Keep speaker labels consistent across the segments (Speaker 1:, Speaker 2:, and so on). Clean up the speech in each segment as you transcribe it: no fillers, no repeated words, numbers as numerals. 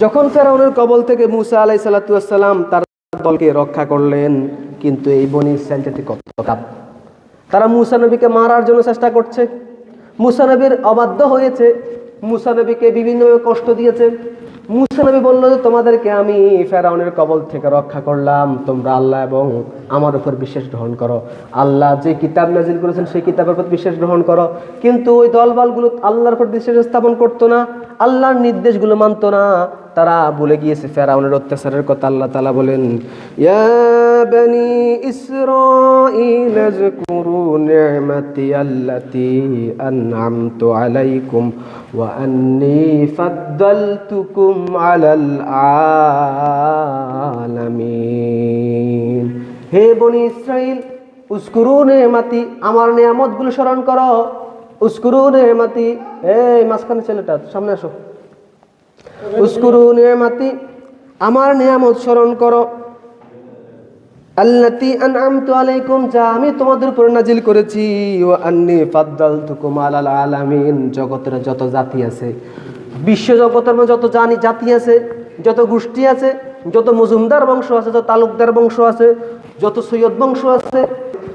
Speaker 1: যখন ফেরাউনের কবল থেকে মুসা আলাইহিস সালাতু ওয়াস সালাম তার দলকে রক্ষা করলেন, কিন্তু এই বনী ইসরাইল জাতি কত খারাপ। তারা মুসা নবীকে মারার জন্য চেষ্টা করছে, মুসা নবীর অবাধ্য হয়েছে, মুসা নবীকে বিভিন্নভাবে কষ্ট দিয়েছে। মুসা নবী বলল যে তোমাদেরকে আমি ফেরাউনের কবল থেকে রক্ষা করলাম, তোমরা আল্লাহ এবং আমার উপর বিশ্বাস গ্রহণ করো, আল্লাহ যে কিতাব নাজিল করেছেন সেই কিতাবের উপর বিশ্বাস গ্রহণ করো। কিন্তু ওই দলবলগুলো আল্লাহর উপর বিশ্বাস স্থাপন করতো না, আল্লাহর নির্দেশগুলো মানতো না, তারা ভুলে গিয়েছে ফেরাউনের অত্যাচারের কথা। আল্লাহ তাআলা বলেন, ইয়া বনি ইসরাঈল আযকুরু নি'মাতি আল্লাতী আন'আমতু আলাইকুম ওয়া আন্নী ফাদ্দালতুকুম আলাল আলামিন। হে বনি ইসরাইল, উযকুরু নি'মাতি, আমার নিয়ামতগুলো স্মরণ করো। উযকুরু নি'মাতি, এই মাঝখানে ছেলেটা সামনে আসো। উযকুরু নি'মাতি, আমার নিয়ামত স্মরণ করো। আল্লাতী আন'আমতু আলাইকুম, যা আমি তোমাদের উপর নাজিল করেছি। ওয়া আন্নী ফাদ্দালতুকুম আলাল আলামিন, জগতের যত জাতি আছে, বিশ্ব জগতের মধ্যে যত জাতি আছে, যত গোষ্ঠী আছে, যত মজুমদার বংশ আছে, যত তালুকদার বংশ আছে, যত সৈয়দ বংশ আছে,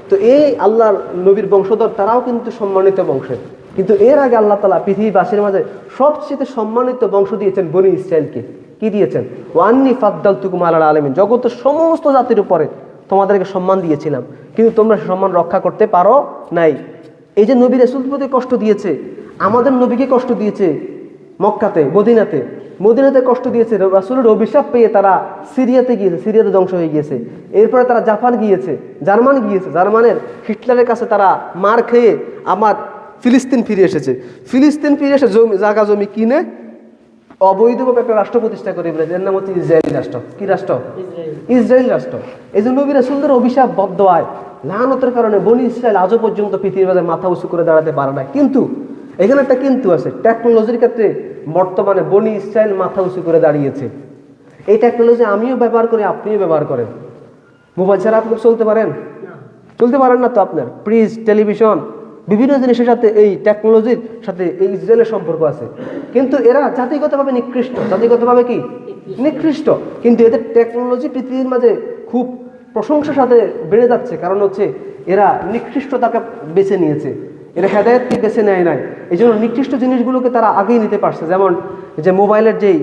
Speaker 1: তো এই আল্লাহর নবীর বংশধর তারাও কিন্তু সম্মানিত বংশের। কিন্তু এর আগে আল্লাহ তাআলা পৃথিবীবাসীর মাঝে সবচেয়ে সম্মানিত বংশ দিয়েছেন বনী ইসরাইলকে। কি দিয়েছেন? ওয়া আন্নী ফাদ্দালতুকুম আলাল আলামিন, জগতের সমস্ত জাতির উপরে তোমাদেরকে সম্মান দিয়েছিলাম, কিন্তু তোমরা সম্মান রক্ষা করতে পারো নাই। এই যে নবী রাসূলের প্রতি কষ্ট দিয়েছে, আমাদের নবীকে কষ্ট দিয়েছে মক্কাতে, মদিনাতে কষ্ট দিয়েছে, রাসূলের অভিশাপ পেয়ে তারা সিরিয়াতে গিয়েছে, সিরিয়াতে ধ্বংস হয়ে গিয়েছে। এরপরে তারা জাপান গিয়েছে, জার্মানের হিটলারের কাছে তারা মার খেয়ে আমার ফিলিস্তিন ফিরে এসেছে। ফিলিস্তিন ফিরে এসে জায়গা জমি কিনে অবৈধভাবে একটা রাষ্ট্র প্রতিষ্ঠা করে ফেলেছে, এর নাম হচ্ছে ইসরায়েল রাষ্ট্র। কি রাষ্ট্র? ইসরায়েল রাষ্ট্র। এই যে নবী রাসূলদের অভিশাপ বদদোয়ায় লানতের কারণে বনী ইসরায়েল আজও পর্যন্ত পৃথিবীর মাঝে মাথা উঁচু করে দাঁড়াতে পারে না। কিন্তু এখানে একটা কিন্তু আছে, টেকনোলজির ক্ষেত্রে বর্তমানে বনী ইসরায়েল মাথা উঁচু করে দাঁড়িয়েছে। এই টেকনোলজি আমিও ব্যবহার করি, আপনিও ব্যবহার করেন। মোবাইল ছাড়া আপনি চলতে পারেন না তো। আপনার ফ্রিজ, টেলিভিশন, বিভিন্ন জিনিসের সাথে এই টেকনোলজির সাথে এই ইসরায়েলের সম্পর্ক আছে। কিন্তু এরা জাতিগতভাবে নিকৃষ্ট। কিন্তু এদের টেকনোলজি পৃথিবীর মাঝে খুব প্রশংসার সাথে বেড়ে যাচ্ছে, কারণ হচ্ছে এরা নিকৃষ্টতাকে বেছে নিয়েছে, এরা হেদায়েতকে বেছে নেয় নাই। এই জন্য নিকৃষ্ট জিনিসগুলোকে তারা আগেই নিতে পারছে। যেমন যে মোবাইলের যেই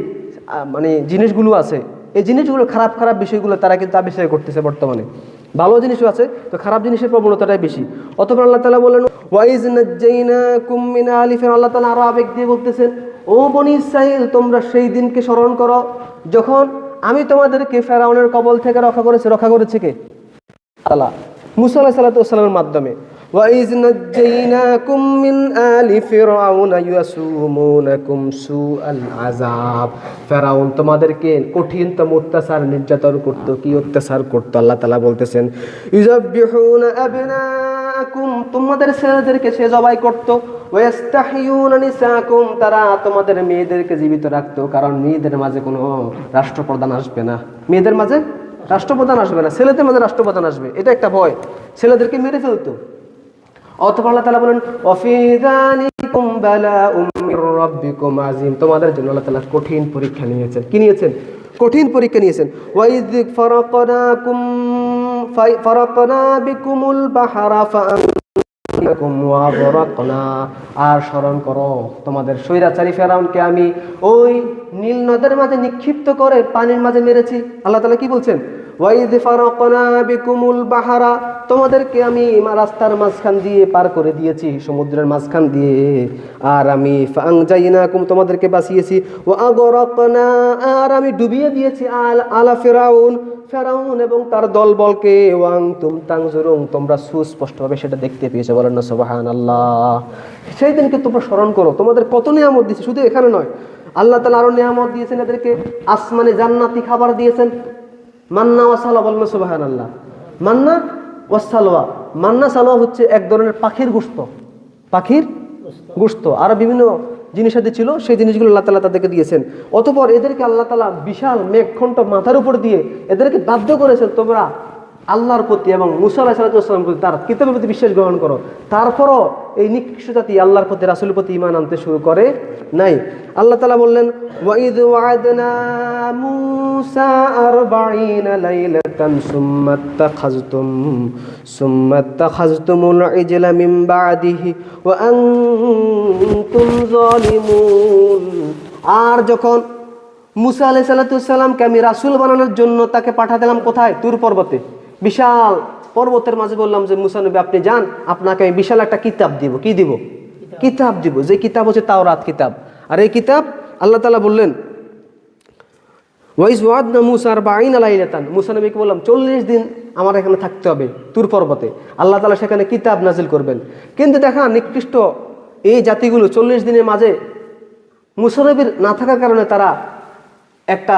Speaker 1: জিনিসগুলো আছে, এই জিনিসগুলো খারাপ বিষয়গুলো তারা কিন্তু আবিষ্কার করতেছে বর্তমানে। ভালো জিনিসও আছে, তো খারাপ জিনিসের প্রবণতাটাই বেশি। অতঃপর আল্লাহ তাআলা বলেন, ওয়াইজ নাজ্জাইনাকুম মিন আলি ফিরআউন, আল্লাহ তাআলা আরো আবেগ দিয়ে বলতেছেন, ও বনী ইসরাইল, তোমরা সেই দিনকে স্মরণ করো যখন আমি তোমাদেরকে ফেরাউনের কবল থেকে রক্ষা করেছে কে? আল্লাহ, মুসা আলাইহিস সালাতু ওয়াস সালামের মাধ্যমে। ওয়াইজ নাজ্জাইনাকুম মিন আলি ফিরআউন ইয়াসুমুনাকুম সুআল আযাব, ফেরাউন তোমাদেরকে কঠিনতম অত্যাচার নির্যাতন করত। কি অত্যাচার করত? আল্লাহ তাআলা বলতেছেন, ইউযাববিহুনা আবনাআকুম, তোমাদের ছেলেদেরকে সে জবাই করত। ওয়াস্তাহিয়ুনা নিসাকুম, তারা তোমাদের মেয়েদেরকে জীবিত রাখতো, কারণ মেয়েদের মাঝে কোনো রাষ্ট্রপ্রধান আসবে না, ছেলেদের মাঝে রাষ্ট্রপ্রধান আসবে, এটা একটা ভয়, ছেলেদেরকে মেরে ফেলতো। অতঃপর আল্লাহ তাআলা বলেন, ওয়াফি যালিকুম বালাউম মির রাব্বিকুম আযীম, তোমাদের জন্য আল্লাহ তাআলা কঠিন পরীক্ষা নিয়েছেন। কি নিয়েছেন? কঠিন পরীক্ষা নিয়েছেন। ওয়াইয ফারাকনা বিকুমুল বাহরা ফাআনকুম ওয়াগরাকনা, আর স্মরণ করো তোমাদের স্বৈরাচারী ফেরাউনকে আমি ওই নীল নদের মাঝে নিক্ষিপ্ত করে পানির মাঝে মেরেছি। আল্লাহ তাআলা কি বলছেন? ওয়াইয ফারাকনা বিকুমুল বাহরা, তোমাদেরকে আমি রাস্তার মাঝখান দিয়ে পার করে দিয়েছি, সমুদ্রের মাঝখান দিয়ে, আর আমি ফাআনজাইনাকুম, তোমাদেরকে বাঁচিয়েছি, ওয়া আগরাকনা, আর আমি ডুবিয়ে দিয়েছি আলা ফিরাউন এবং তার দলবলকে, ওয়ানতুম তানজুরুন, তোমরা সুস্পষ্টভাবে সেটা দেখতে পেয়েছো। বলেন না সুবহানাল্লাহ। সেই দিনকে তোমরা স্মরণ করো, তোমাদের কত নিয়ামত দিয়েছে। শুধু এখানে নয়, আল্লাহ তাআলা আরো নিয়ামত দিয়েছেন এদেরকে, আসমানে জান্নাতি খাবার দিয়েছেন, মান্না ওয়া সালওয়া। বলেন সুবহানাল্লাহ। মান্না ওয়া সালওয়া, মান্না সালওয়া হচ্ছে এক ধরনের পাখির গোশত, আর বিভিন্ন জিনিস সাথে ছিল, সেই জিনিসগুলো আল্লাহ তাআলা তাদেরকে দিয়েছেন। অতঃপর এদেরকে আল্লাহ তাআলা বিশাল মেঘখণ্ড মাথার উপর দিয়ে এদেরকে বাধ্য করেছেন, তোমরা আল্লাহর প্রতি এবং মুসা আলাইহিস সালামের প্রতি, তার কিতাবের প্রতি বিশ্বাস গ্রহণ করো। তারপরও এই নিকৃষ্ট জাতি আল্লাহর প্রতি রাসূলের প্রতি ঈমান আনতে শুরু করে নাই। আল্লাহ তাআলা বললেন ওয়াইদ ওয়া'আদনা মূসা 40 লাইলাতান সুম্মা আত্তাখাযতুমুল ইজলা মিন বা'দিহি ওয়া আনতুম যালিমুন। আর যখন মুসা আলাইহিস সালামকে আমি রাসূল বানানোর জন্য তাকে পাঠালাম কোথায়? তুর পর্বতে, বিশাল পর্বতের মাঝে বললাম যে মুসা নবী আপনি যান, আপনাকে আমি বিশাল একটা কিতাব দিব। কি দিব? কিতাব দিব, যে কিতাব হচ্ছে তাওরাত কিতাব। আর এই কিতাব আল্লাহ তাআলা বললেন ওয়াইজ ওয়া'আদনা মূসা 40 লাইলাতান, মুসা নবীকে বললাম 40 দিন আমার এখানে থাকতে হবে তুর পর্বতে। আল্লাহ তাআলা সেখানে কিতাব নাজিল করবেন। কিন্তু দেখা নিকৃষ্ট এই জাতিগুলো 40 দিনের মাঝে মুসা নবীর না থাকার কারণে তারা একটা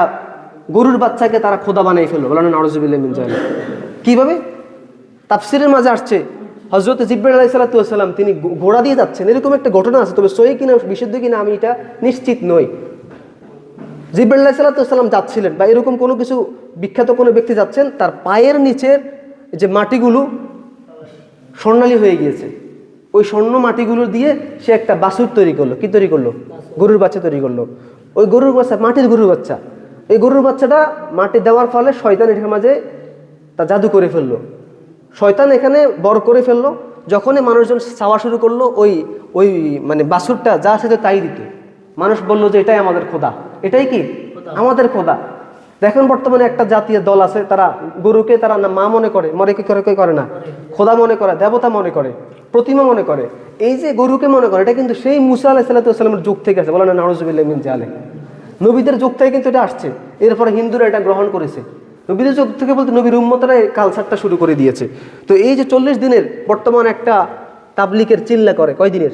Speaker 1: গরুর বাচ্চাকে তারা খোদা বানিয়ে ফেললো। বলেন নাউযুবিল্লাহি মিন যালিক। কিভাবে? তাফসীরের মাঝে আসছে হযরত জিবরাইল আলাইহিস সালাম তিনি ঘোড়া দিয়ে যাচ্ছেন, এরকম একটা ঘটনা আছে, তবে সহি কিনা বিশুদ্ধ কিনা আমি এটা নিশ্চিত নই। জিবরাইল আলাইহিস সালাম যাচ্ছিলেন বা এরকম কোনো কিছু বিখ্যাত কোনো ব্যক্তি যাচ্ছেন, তার পায়ের নিচের যে মাটিগুলো স্বর্ণালী হয়ে গিয়েছে, ওই স্বর্ণ মাটিগুলো দিয়ে সে একটা বাছুর তৈরি করলো। কি তৈরি করলো? গরুর বাচ্চা তৈরি করলো। ওই গরুর বাচ্চা মাটির গরুর বাচ্চা, এই গরুর বাচ্চাটা মাটি দেওয়ার ফলে শয়তান এটার মাঝে তা জাদু করে ফেললো। শয়তান এখানে বর করে ফেললো। যখনই মানুষজন চাওয়া শুরু করলো ওই ওই মানে বাছুরটা যা সাথে তাই দিত। মানুষ বললো যে এটাই আমাদের খোদা, এটাই কি আমাদের খোদা। দেখেন বর্তমানে একটা জাতীয় দল আছে, তারা গরুকে তারা না মা মনে করে, মরে কি করে না, খোদা মনে করে, দেবতা মনে করে, প্রতিমা মনে করে। এই যে গরুকে মনে করে, এটা কিন্তু সেই মুসা আলাইহিস সালামের যুগ থেকে আছে। বলেন নাউযুবিল্লাহি মিন যালিক। নবীদের যুগ থেকে কিন্তু এটা আসছে। এরপরে হিন্দুরা এটা গ্রহণ করেছে। নবীদের যুগ থেকে বলতে নবীর উম্মতরা এই কালচারটা শুরু করে দিয়েছে। তো এই যে 40 দিনের বর্তমান একটা তাবলিগের চিল্লা করে, কয় দিনের?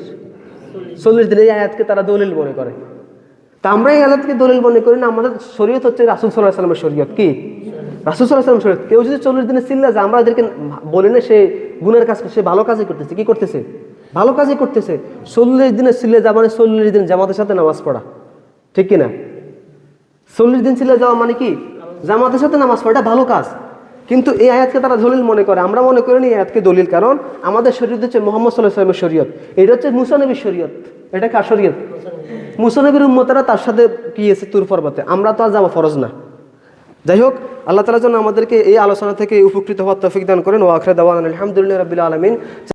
Speaker 1: 40 দিনের এই আয়াতকে তারা দলিল মনে করে। তা আমরা এই আয়াতকে দলিল মনে করি না। আমাদের শরীয়ত হচ্ছে রাসূল সাল্লাল্লাহু আলাইহি ওয়াসাল্লামের শরীয়ত। কি? রাসূল সাল্লাল্লাহু আলাইহি ওয়াসাল্লামের শরীয়ত। কেউ যদি 40 দিনের চিল্লা যায়, আমরা এদেরকে বলি না সে গুনার কাজ, সে ভালো কাজই করতেছে। কি করতেছে? ভালো কাজই করতেছে। 40 দিনের চিল্লা যা মানে 40 দিন জামাতের সাথে নামাজ পড়া, ঠিক কিনা? 40 দিন চিল্লা যাওয়া মানে কি? জামাতের সাথে নামাজ পড়া, এটা ভালো কাজ। কিন্তু এই আয়াতকে তারা দলিল মনে করে, আমরা মনে করি না এই আয়াতকে দলিল। কারণ আমাদের শরীয়ত হচ্ছে মুহাম্মদ সাল্লাল্লাহু আলাইহি ওয়াসাল্লামের শরীয়ত, এটা হচ্ছে মুসা নবীর শরীয়ত। এটা কার শরীয়ত? মুসা নবীর উম্মতেরা তার সাথে কি আছে তুর পর্বতে, আমরা তো আর যাওয়া ফরজ না। যাই হোক, আল্লাহ তাআলা যেন আমাদেরকে এই আলোচনা থেকে উপকৃত হওয়ার তৌফিক দান করেন। ওয়া আখিরু দাওয়ানা আলহামদুলিল্লাহি রাব্বিল আলামিন।